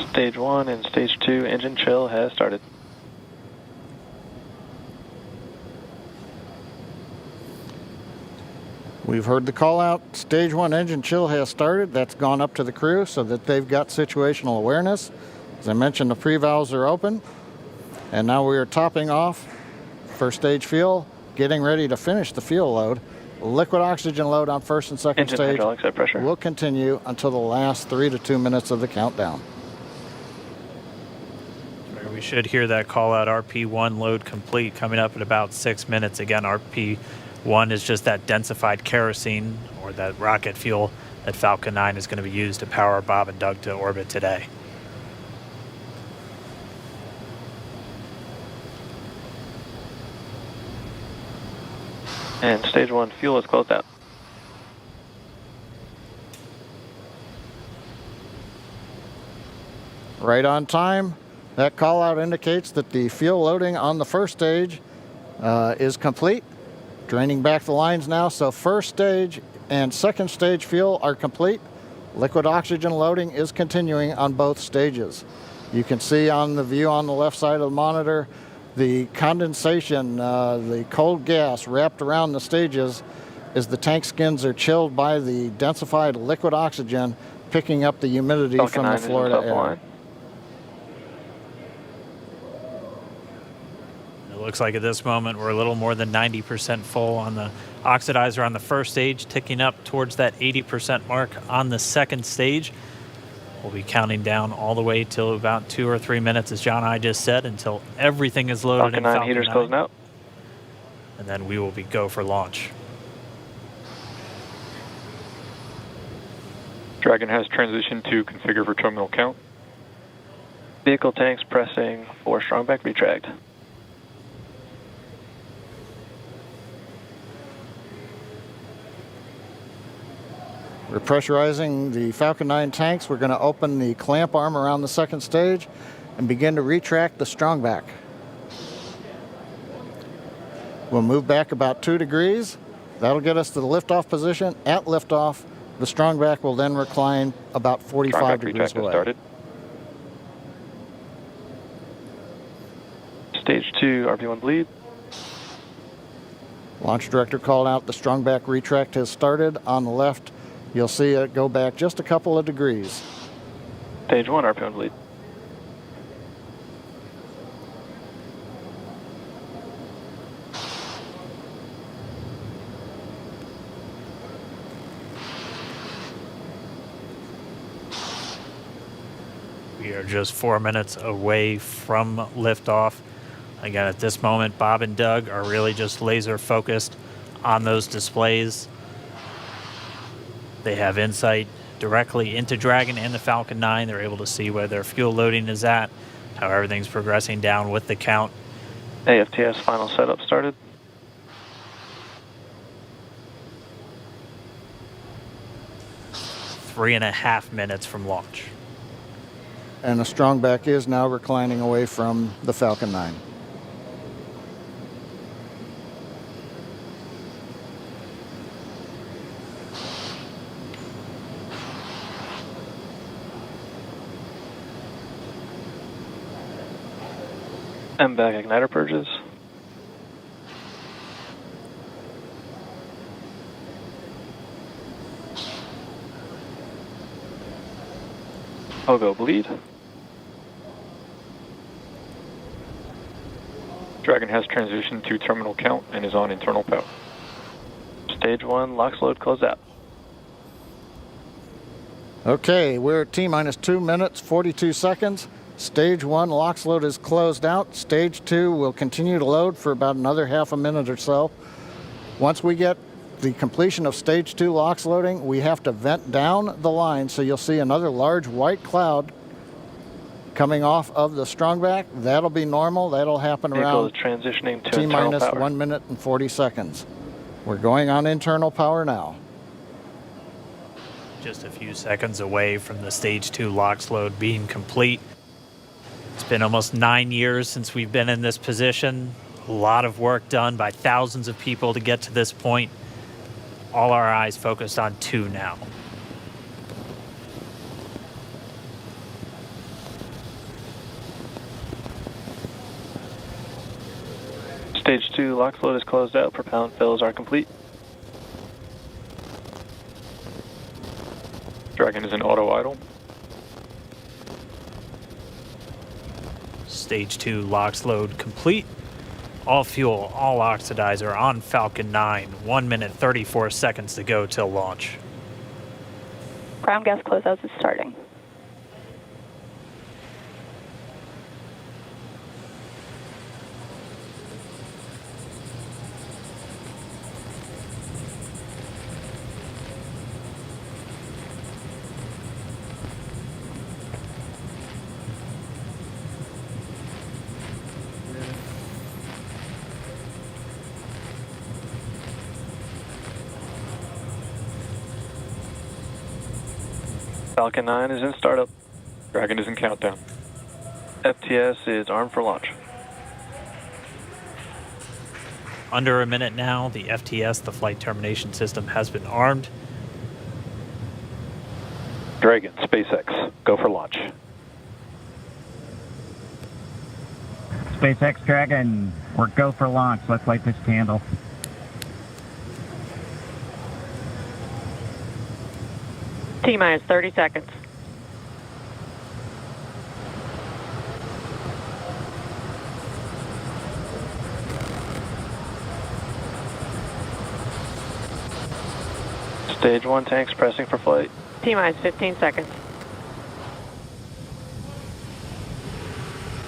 Stage 1 and Stage 2 engine chill has started. We've heard the call out. Stage 1 engine chill has started. That's gone up to the crew so that they've got situational awareness. As I mentioned, the pre-valves are open. And now we are topping off first stage fuel, getting ready to finish the fuel load. Liquid oxygen load on first and second Engine stage hydraulics at pressure will continue until the last 3 to 2 minutes of the countdown. We should hear that call out RP1 load complete coming up in about 6 minutes. Again, RP1 is just that densified kerosene or that rocket fuel that Falcon 9 is going to be used to power Bob and Doug to orbit today. and Stage 1 fuel is closed out. Right on time. That call out indicates that the fuel loading on the first stage is complete. Draining back the lines now, so first stage and second stage fuel are complete. Liquid oxygen loading is continuing on both stages. You can see on the view on the left side of the monitor the condensation, the cold gas wrapped around the stages as the tank skins are chilled by the densified liquid oxygen, picking up the humidity Falcon from 9 the is in Florida top air. line. It looks like at this moment we're a little more than 90% full on the oxidizer on the first stage, ticking up towards that 80% mark on the second stage. We'll be counting down all the way till about 2 or 3 minutes, as John and I just said, until everything is loaded Falcon in 9 Falcon heaters 9. closing out. And then we will be go for launch. Dragon has transitioned to configure for terminal count. Vehicle tanks pressing for strongback retract. We're pressurizing the Falcon 9 tanks. We're going to open the clamp arm around the second stage and begin to retract the strongback. We'll move back about 2 degrees. That'll get us to the liftoff position. At liftoff, the strongback will then recline about 45 Strongback degrees retract has away. started. Stage 2 RP1 bleed. Launch director called out the strongback retract has started. On the left, you'll see it go back just a couple of degrees. Stage 1 RP1 bleed. We are just 4 minutes away from liftoff. Again, at this moment, Bob and Doug are really just laser focused on those displays. They have insight directly into Dragon and the Falcon 9. They're able to see where their fuel loading is at, how everything's progressing down with the count. AFTS final setup started. Three and a half minutes from launch. And the strongback is now reclining away from the Falcon 9. MVAC igniter purges. Pogo bleed. Dragon has transitioned to terminal count and is on internal power. Stage 1 LOX load closed out. Okay, we're at T-minus 2 minutes, 42 seconds. Stage 1 LOX load is closed out. Stage 2 will continue to load for about another half a minute or so. Once we get the completion of Stage 2 LOX loading, we have to vent down the line, so you'll see another large white cloud coming off of the strongback. That'll be normal. That'll happen Vehicle around is transitioning to T-minus internal power. 1 minute and 40 seconds. We're going on internal power now. Just a few seconds away from the Stage 2 LOX load being complete. It's been almost 9 years since we've been in this position. A lot of work done by thousands of people to get to this point. All our eyes focused on 2 now. Stage 2 LOX load is closed out. Propellant fills are complete. Dragon is in auto idle. Stage 2 LOX load complete. All fuel, all oxidizer on Falcon 9. 1 minute 34 seconds to go till launch. Ground gas closeouts is starting. Falcon 9 is in startup. Dragon is in countdown. FTS is armed for launch. Under a minute now, the FTS, the flight termination system, has been armed. Dragon, SpaceX, go for launch. SpaceX Dragon, we're go for launch. Let's light this candle. T-minus 30 seconds. Stage 1 tanks pressing for flight. T-minus 15 seconds.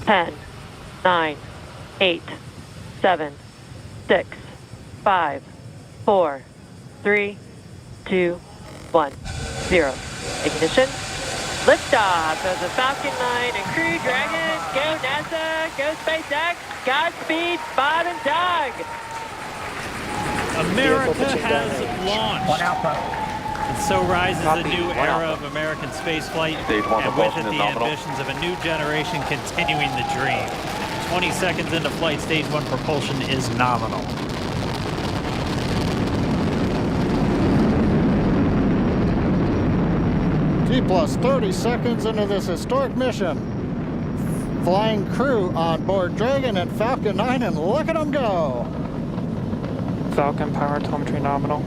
10, 9, 8, 7, 6, 5, 4, 3, 2, 1, 0. Ignition. Liftoff of the Falcon 9 and Crew Dragon. Go NASA, go SpaceX. Godspeed, Bob and Doug. America has launched. One Alpha. And so rises a new era of American spaceflight, Stage 1 and with it propulsion is the nominal. ambitions of a new generation continuing the dream. 20 seconds into flight, Stage 1 propulsion is nominal. T plus 30 seconds into this historic mission. Flying crew on board Dragon and Falcon 9, and look at them go. Falcon power telemetry nominal.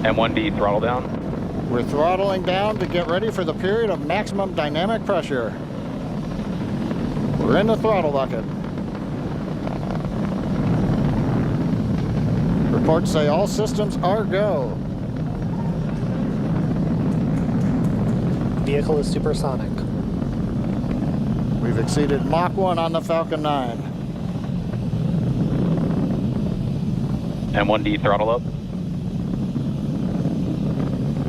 M1D, throttle down. We're throttling down to get ready for the period of maximum dynamic pressure. We're in the throttle bucket. Reports say all systems are go. Vehicle is supersonic. We've exceeded Mach 1 on the Falcon 9. M1D, throttle up.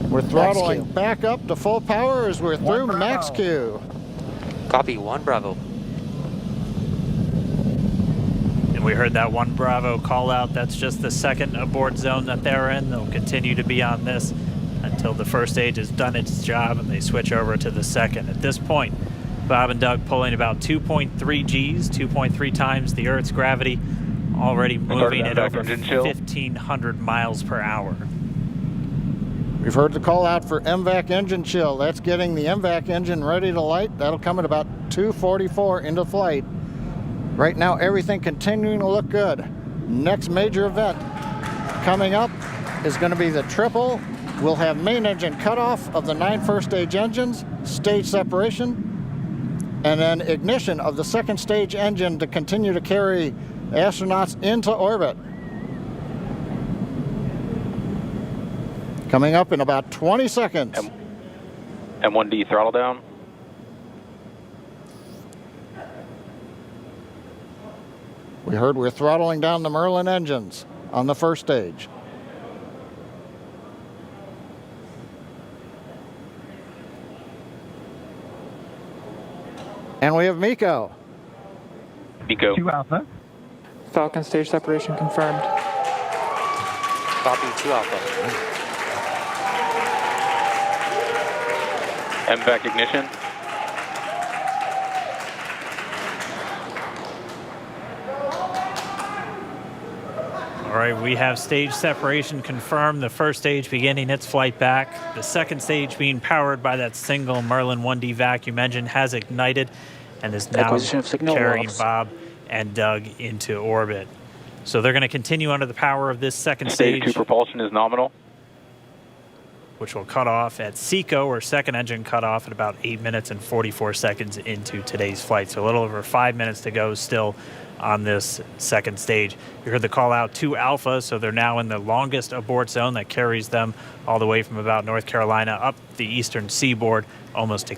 We're throttling Q. back up to full power as we're through Bravo. max Q. Copy, 1 Bravo. And we heard that 1 Bravo call out. That's just the second abort zone that they're in. They'll continue to be on this until the first stage has done its job and they switch over to the second. At this point, Bob and Doug pulling about 2.3 Gs, 2.3 times the Earth's gravity, already moving at over 1,500 miles per hour. We've heard the call out for MVAC engine chill. That's getting the MVAC engine ready to light. That'll come at about 2:44 into flight. Right now, everything continuing to look good. Next major event coming up is going to be the triple. We'll have main engine cutoff of the 9 first stage engines, stage separation, and then ignition of the second stage engine to continue to carry astronauts into orbit. Coming up in about 20 seconds. M1D, throttle down. We heard we're throttling down the Merlin engines on the first stage. And we have Miko. Eco. 2 Alpha. Falcon stage separation confirmed. Copy, 2 Alpha. MVAC ignition. All right, we have stage separation confirmed. The first stage beginning its flight back. The second stage being powered by that single Merlin 1D vacuum engine has ignited and is now Acquisition of signal carrying loss. Bob and dug into orbit. So they're going to continue under the power of this second Stage 2 stage, propulsion is nominal. which will cut off at SECO, or second engine cut off, at about 8 minutes and 44 seconds into today's flight. So a little over 5 minutes to go still on this second stage. You heard the call out to Alpha, so they're now in the longest abort zone that carries them all the way from about North Carolina up the eastern seaboard, almost to